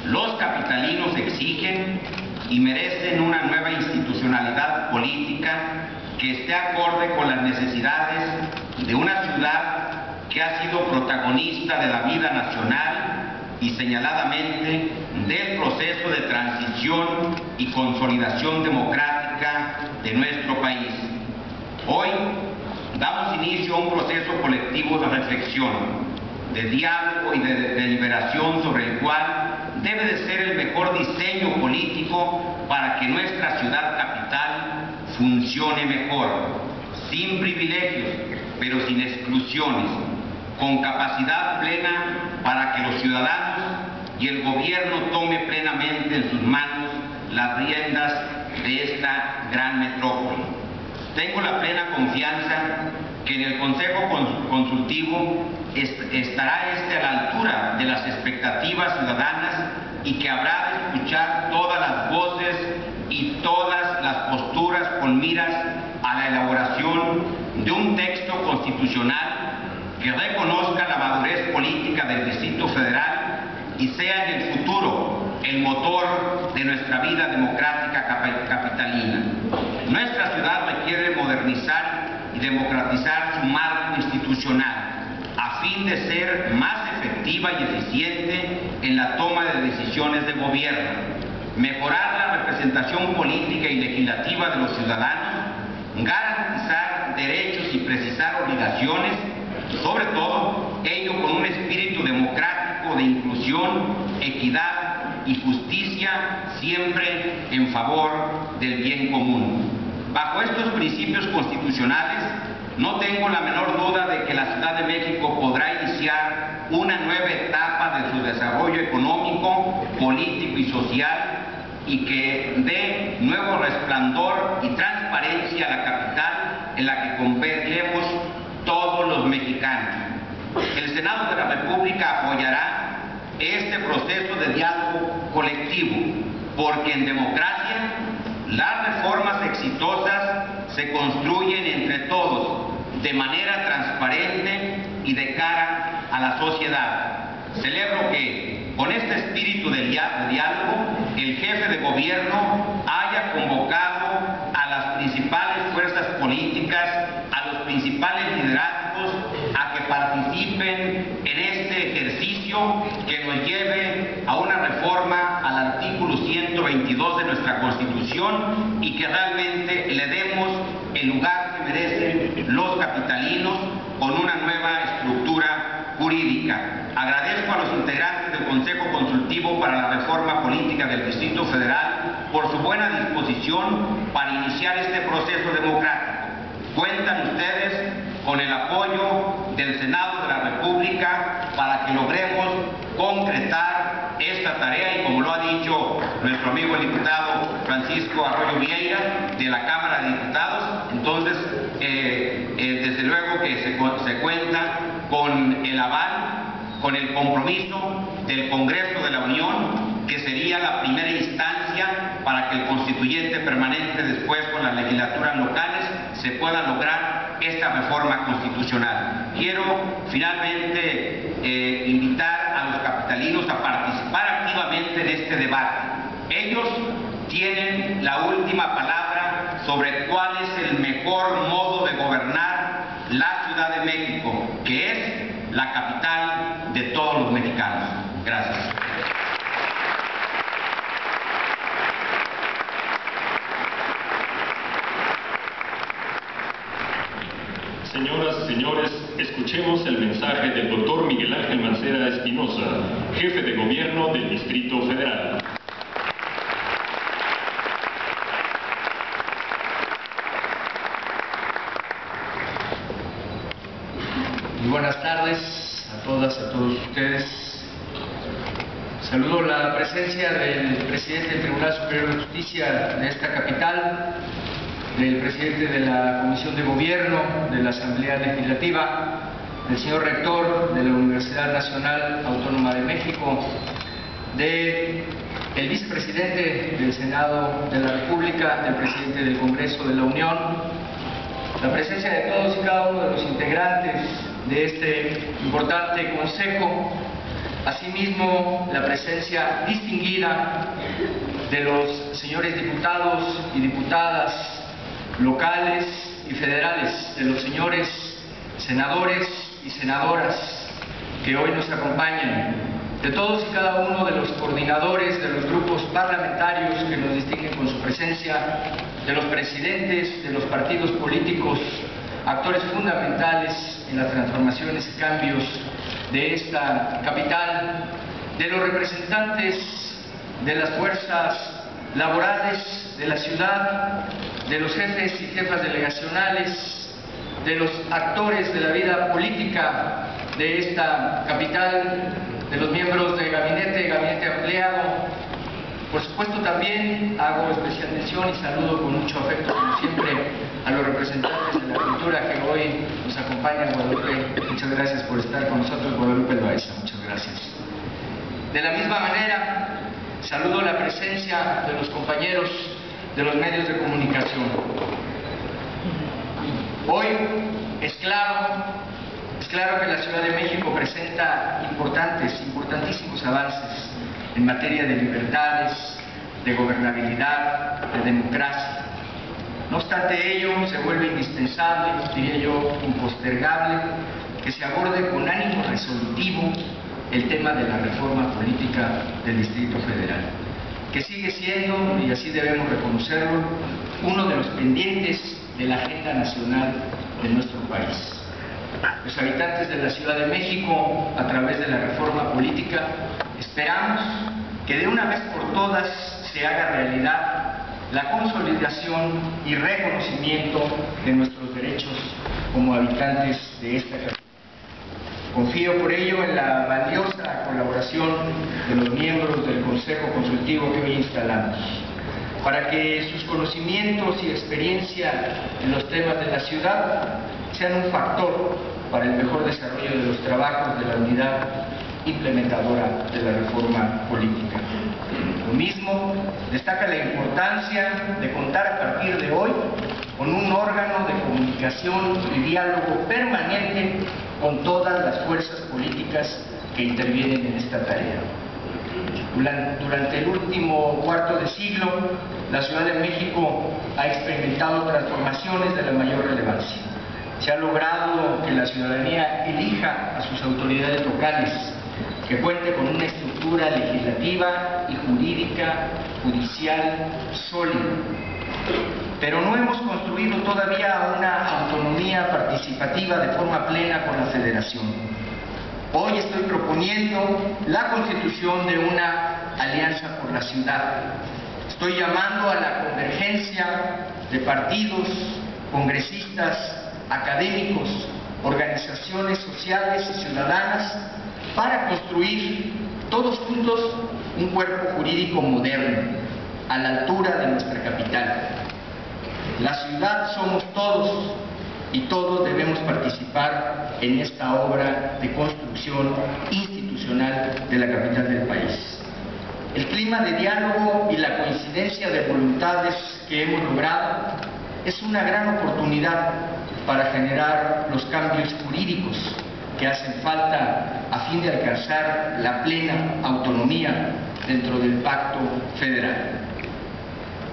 Los capitalinos exigen y merecen una nueva institucionalidad política que esté acorde con las necesidades de una ciudad que ha sido protagonista de la vida nacional y señaladamente del proceso de transición y consolidación democrática de nuestro país. Hoy damos inicio a un proceso colectivo de reflexión, de diálogo y de deliberación sobre el cual debe de ser el mejor diseño político para que nuestra ciudad capital funcione mejor, sin privilegios, pero sin exclusiones, con capacidad plena para que los ciudadanos y el gobierno tome plenamente en sus manos las riendas de esta gran metrópoli. Tengo la plena confianza que en el Consejo Consultivo estará a la altura de las expectativas ciudadanas y que habrá de escuchar todas las voces y todas las posturas con miras a la elaboración de un texto constitucional que reconozca la madurez política del Distrito Federal y sea en el futuro el motor de nuestra vida democrática capitalina. Nuestra ciudad requiere modernizar y democratizar su marco institucional a fin de ser más efectiva y eficiente en la toma de decisiones de gobierno, mejorar la representación política y legislativa de los ciudadanos, garantizar derechos y precisar obligaciones, sobre todo ello con un espíritu democrático de inclusión, equidad y justicia, siempre en favor del bien común. Bajo estos principios constitucionales, no tengo la menor duda de que la Ciudad de México podrá iniciar una nueva etapa de su desarrollo económico, político y social y que dé nuevo resplandor y transparencia a la capital en la que convergemos todos los mexicanos. El Senado de la República apoyará este proceso de diálogo colectivo, porque en democracia las reformas exitosas se construyen entre todos, de manera transparente y de cara a la sociedad. Celebro que, con este espíritu de diálogo, el jefe de gobierno haya convocado a las principales fuerzas políticas, a los principales liderazgos, a que participen en este ejercicio que nos lleve a una reforma al artículo 122 de nuestra Constitución y que realmente le demos el lugar que merecen los capitalinos con una nueva estructura jurídica. Agradezco a los integrantes del Consejo Consultivo para la Reforma Política del Distrito Federal por su buena disposición para iniciar este proceso democrático. Cuentan ustedes con el apoyo del Senado de la República para que logremos concretar esta tarea y, como lo ha dicho nuestro amigo el diputado Francisco Arroyo Vieira de la Cámara de Diputados, entonces desde luego que se cuenta con el aval, con el compromiso del Congreso de la Unión, que sería la primera instancia para que el constituyente permanente después con las legislaturas locales se pueda lograr esta reforma constitucional. Quiero finalmente invitar a los capitalinos a participar activamente en este debate. Ellos tienen la última palabra sobre cuál es el mejor modo de gobernar la Ciudad de México, que es la capital de todos los mexicanos. Gracias. Señoras y señores, escuchemos el mensaje del doctor Miguel Ángel Mancera Espinosa, jefe de gobierno del Distrito Federal. Muy buenas tardes a todas, a todos ustedes. Saludo la presencia del presidente del Tribunal Superior de Justicia de esta capital, del presidente de la Comisión de Gobierno de la Asamblea Legislativa, del señor rector de la Universidad Nacional Autónoma de México, del vicepresidente del Senado de la República, del presidente del Congreso de la Unión, la presencia de todos y cada uno de los integrantes de este importante consejo, asimismo la presencia distinguida de los señores diputados y diputadas locales y federales, de los señores senadores y senadoras que hoy nos acompañan, de todos y cada uno de los coordinadores de los grupos parlamentarios que nos distinguen con su presencia, de los presidentes de los partidos políticos, actores fundamentales en las transformaciones y cambios de esta capital, de los representantes de las fuerzas laborales de la ciudad, de los jefes y jefas delegacionales, de los actores de la vida política de esta capital, de los miembros del gabinete ampliado, Por supuesto, también hago especial mención y saludo con mucho afecto, como siempre, a los representantes de la cultura que hoy nos acompañan. Guadalupe, muchas gracias por estar con nosotros. Guadalupe Loaiza, muchas gracias. De la misma manera, saludo la presencia de los compañeros de los medios de comunicación. Hoy es claro que la Ciudad de México presenta importantísimos avances en materia de libertades, de gobernabilidad, de democracia. No obstante ello, se vuelve indispensable, diría yo, impostergable, que se aborde con ánimo resolutivo el tema de la reforma política del Distrito Federal, que sigue siendo, y así debemos reconocerlo, uno de los pendientes de la agenda nacional de nuestro país. Los habitantes de la Ciudad de México, a través de la reforma política, esperamos que de una vez por todas se haga realidad la consolidación y reconocimiento de nuestros derechos como habitantes de esta capital. Confío por ello en la valiosa colaboración de los miembros del Consejo Consultivo que hoy instalamos, para que sus conocimientos y experiencia en los temas de la ciudad sean un factor para el mejor desarrollo de los trabajos de la unidad implementadora de la reforma política. Lo mismo destaca la importancia de contar a partir de hoy con un órgano de comunicación y diálogo permanente con todas las fuerzas políticas que intervienen en esta tarea. Durante el último cuarto de siglo, la Ciudad de México ha experimentado transformaciones de la mayor relevancia. Se ha logrado que la ciudadanía elija a sus autoridades locales, que cuente con una estructura legislativa y jurídica, judicial sólida. Pero no hemos construido todavía una autonomía participativa de forma plena con la Federación. Hoy estoy proponiendo la constitución de una alianza por la ciudad. Estoy llamando a la convergencia de partidos, congresistas, académicos, organizaciones sociales y ciudadanas para construir todos juntos un cuerpo jurídico moderno, a la altura de nuestra capital. La ciudad somos todos y todos debemos participar en esta obra de construcción institucional de la capital del país. El clima de diálogo y la coincidencia de voluntades que hemos logrado es una gran oportunidad para generar los cambios jurídicos que hacen falta a fin de alcanzar la plena autonomía dentro del Pacto Federal.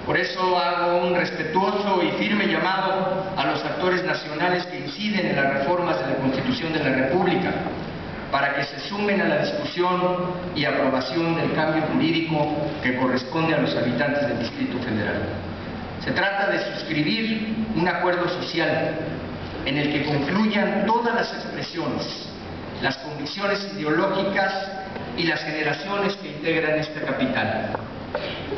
Por eso hago un respetuoso y firme llamado a los actores nacionales que inciden en las reformas de la Constitución de la República para que se sumen a la discusión y aprobación del cambio jurídico que corresponde a los habitantes del Distrito Federal. Se trata de suscribir un acuerdo social en el que confluyan todas las expresiones, las convicciones ideológicas y las generaciones que integran esta capital.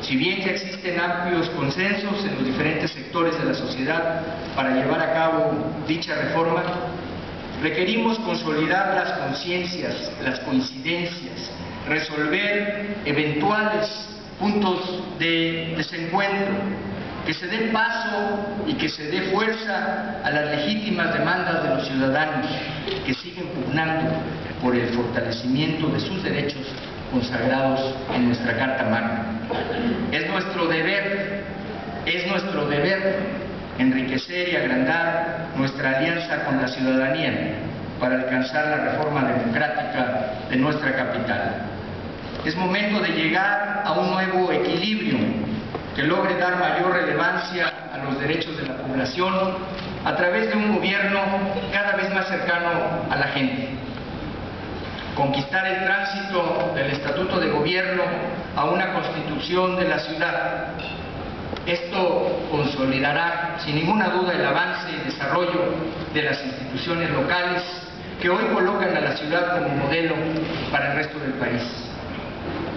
Si bien ya existen amplios consensos en los diferentes sectores de la sociedad para llevar a cabo dicha reforma, requerimos consolidar las conciencias, las coincidencias, resolver eventuales puntos de desencuentro, que se dé paso y que se dé fuerza a las legítimas demandas de los ciudadanos que siguen pugnando por el fortalecimiento de sus derechos consagrados en nuestra Carta Magna. Es nuestro deber enriquecer y agrandar nuestra alianza con la ciudadanía para alcanzar la reforma democrática de nuestra capital. Es momento de llegar a un nuevo equilibrio que logre dar mayor relevancia a los derechos de la población a través de un gobierno cada vez más cercano a la gente. Conquistar el tránsito del Estatuto de Gobierno a una constitución de la ciudad. Esto consolidará sin ninguna duda el avance y desarrollo de las instituciones locales que hoy colocan a la ciudad como modelo para el resto del país.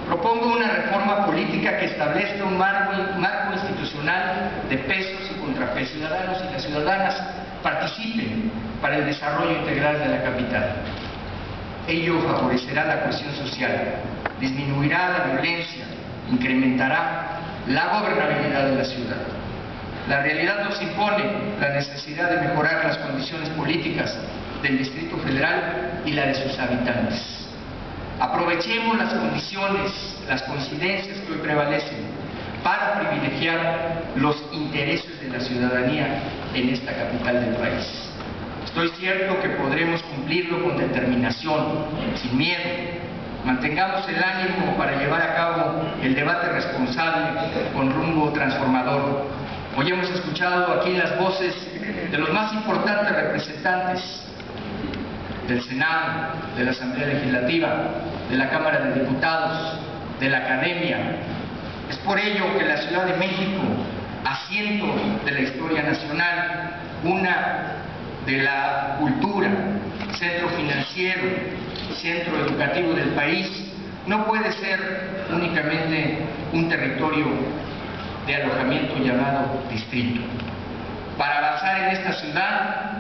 Propongo una reforma política que establezca un marco institucional de pesos y contrapesos. Ciudadanos y las ciudadanas participen para el desarrollo integral de la capital. Ello favorecerá la cohesión social, disminuirá la violencia, incrementará la gobernabilidad de la ciudad. La realidad nos impone la necesidad de mejorar las condiciones políticas del Distrito Federal y la de sus habitantes. Aprovechemos las condiciones, las coincidencias que hoy prevalecen para privilegiar los intereses de la ciudadanía en esta capital del país. Estoy cierto que podremos cumplirlo con determinación, sin miedo. Mantengamos el ánimo para llevar a cabo el debate responsable con rumbo transformador. Hoy hemos escuchado aquí las voces de los más importantes representantes del Senado, de la Asamblea Legislativa, de la Cámara de Diputados, de la Academia. Es por ello que la Ciudad de México, asiento de la historia nacional, cuna de la cultura, centro financiero, centro educativo del país, no puede ser únicamente un territorio de alojamiento llamado distrito. Para avanzar en esta ciudad,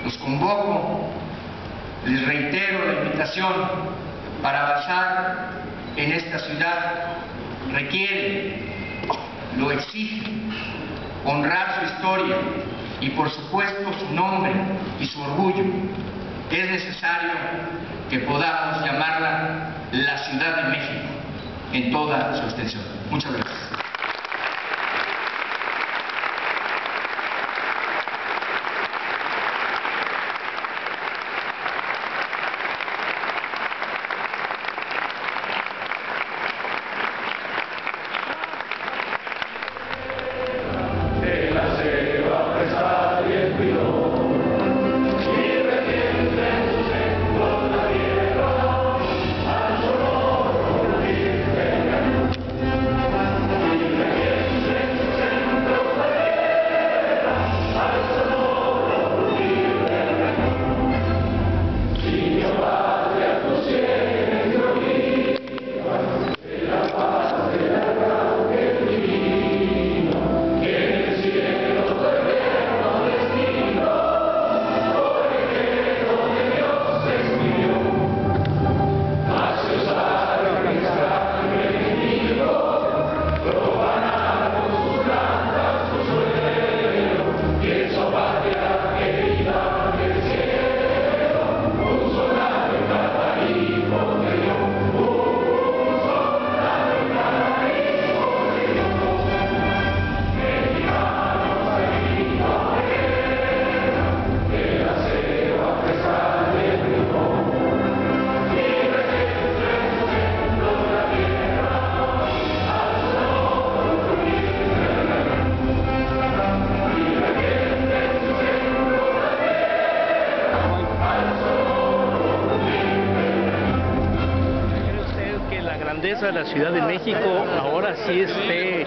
los convoco, les reitero la invitación. Para avanzar en esta ciudad requiere, lo exige, honrar su historia y por supuesto su nombre y su orgullo. Es necesario que podamos llamarla la Ciudad de México en toda su extensión. Muchas gracias. De la Ciudad de México ahora sí esté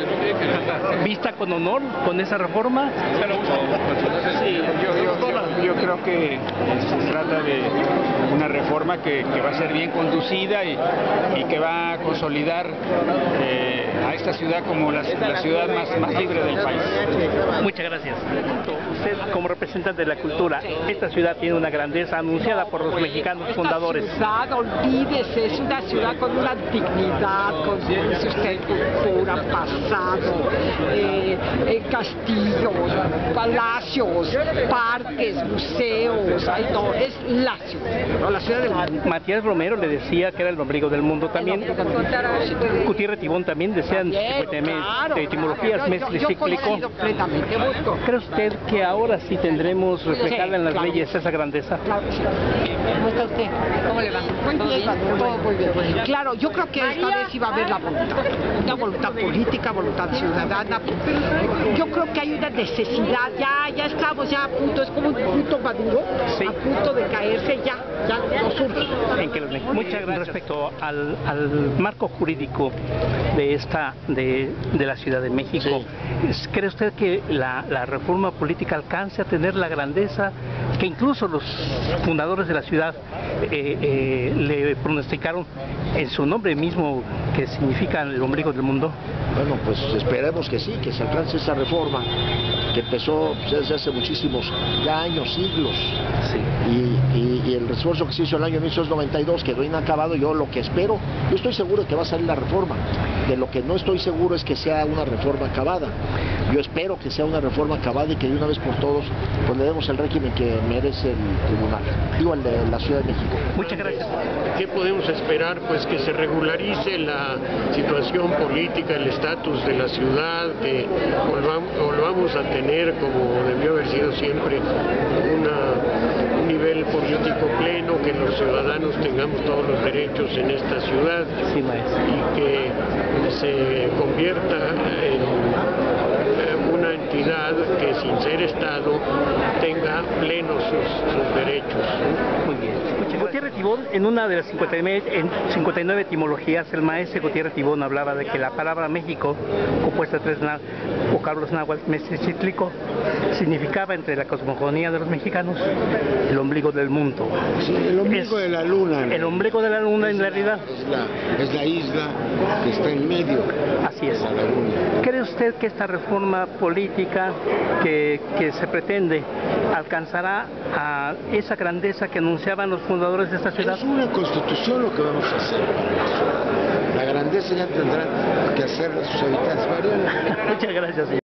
vista con honor con esa reforma? Sí, yo creo que se trata de una reforma que va a ser bien conducida y que va a consolidar a esta ciudad como la ciudad más libre del país. Muchas gracias. Usted, como representante de la cultura, esta ciudad tiene una grandeza anunciada por los mexicanos fundadores. Esta ciudad, olvídese, es una ciudad con una dignidad, con cultura, pasado, castillos, palacios, parques, museos, no, es la ciudad, no, la ciudad del mundo. Matías Romero le decía que era el ombligo del mundo también. Gutiérrez Tibón también decían de etimologías, yo coincido plenamente. ¿Cree usted que ahora sí tendremos reflejada en las leyes esa grandeza? Claro que sí. ¿Cómo está usted? ¿Cómo le va? Todo muy bien. Claro, yo creo que esta vez iba a haber la voluntad, una voluntad política, voluntad ciudadana. Yo creo que hay una necesidad, ya estamos ya a punto, es como un punto maduro, sí, a punto de caerse, ya nos surge. Muchas gracias. Respecto al marco jurídico de la Ciudad de México, sí, ¿cree usted que la reforma política alcance a tener la grandeza que incluso los fundadores de la ciudad le pronosticaron en su nombre mismo, que significa el ombligo del mundo? Bueno, pues esperemos que sí, que se alcance esa reforma que empezó desde hace muchísimos ya años, siglos. Y el esfuerzo que se hizo el año 1992 quedó inacabado. Yo lo que espero, yo estoy seguro de que va a salir la reforma. De lo que no estoy seguro es que sea una reforma acabada. Yo espero que sea una reforma acabada y que de una vez por todos pues le demos el régimen que merece el tribunal, digo el de la Ciudad de México. Muchas gracias. ¿Qué podemos esperar? Pues que se regularice la situación política, el estatus de la ciudad, que volvamos a tener, como debió haber sido siempre, un nivel político pleno, que los ciudadanos tengamos todos los derechos en esta ciudad y que se convierta en una entidad que sin ser Estado tenga plenos sus derechos. Muy bien. Gutiérrez Tibón, en una de las 59 etimologías, el maestro Gutiérrez Tibón hablaba de que la palabra México, compuesta de 3 vocablos náhuatl, Mexichitlico, significaba entre la cosmogonía de los mexicanos el ombligo del mundo. Sí, el ombligo de la luna. El ombligo de la luna en realidad. Es la isla que está en medio. Así es. ¿Cree usted que esta reforma política que se pretende alcanzará a esa grandeza que anunciaban los fundadores de esta ciudad? Es una constitución lo que vamos a hacer. La grandeza ya tendrán que hacer sus habitantes. Muchas gracias, señor.